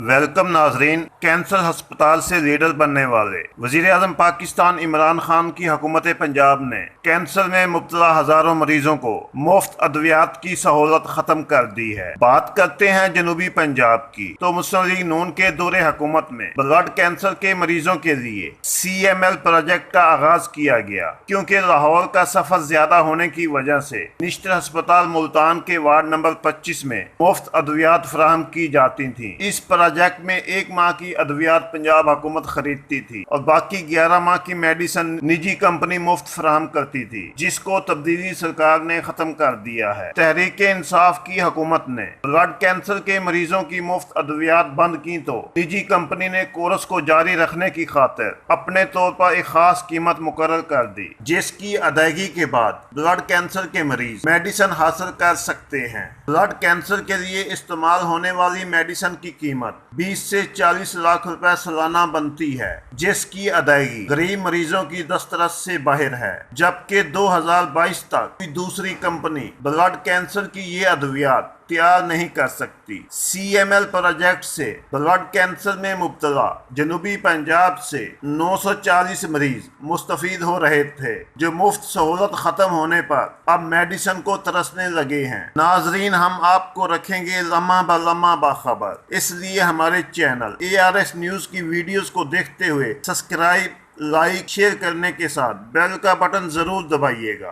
Welcome नाजरीन। Cancer हस्पताल से लीडर बनने वाले वजीर आजम पाकिस्तान इमरान खान की हुकूमत पंजाब ने कैंसर में मुब्तला हजारों मरीजों को मुफ्त अद्वियात की सहूलत खत्म कर दी है। बात करते हैं जनूबी पंजाब की, तो मुस्लिम लीग नून के दौरे हुकूमत में ब्लड कैंसर के मरीजों के लिए CML प्रोजेक्ट का आगाज किया गया, क्योंकि लाहौर का सफर ज्यादा होने की वजह से निश्तर अस्पताल मुल्तान के वार्ड नंबर 25 में मुफ्त अद्वियात फराहम की जाती थी। इस प्रोजेक्ट में 1 माह की अद्वियात पंजाब हुकूमत खरीदती थी और बाकी 11 माह की मेडिसिन निजी कंपनी मुफ्त फराहम करती थी, जिसको तब्दीली सरकार ने खत्म कर दिया है। तहरीक इंसाफ की हुकूमत ने ब्लड कैंसर के मरीजों की मुफ्त अद्वियात बंद की तो निजी कंपनी ने कोर्स को जारी रखने की खातिर अपने तौर पर एक खास कीमत मुकर्रर कर दी, जिसकी अदायगी के बाद ब्लड कैंसर के मरीज मेडिसिन हासिल कर सकते हैं। ब्लड कैंसर के लिए इस्तेमाल होने वाली मेडिसिन की कीमत 20 से 40 लाख रुपए सालाना बनती है, जिसकी अदायगी गरीब मरीजों की दस्तरस से बाहर है। जबकि 2022 तक कोई दूसरी कंपनी ब्लड कैंसर की ये अद्वियात तैयार नहीं कर सकती। CML प्रोजेक्ट से ब्लड कैंसर में मुब्तला जनूबी पंजाब से 940 मरीज मुस्तफीद हो रहे थे, जो मुफ्त सहूलत खत्म होने पर अब मेडिसिन को तरसने लगे हैं। नाजरीन, हम आपको रखेंगे लम्हा ब लम्हा बाखबर, इसलिए हमारे चैनल ARS न्यूज की वीडियोस को देखते हुए सब्सक्राइब, लाइक, शेयर करने के साथ बेल का बटन जरूर दबाइएगा।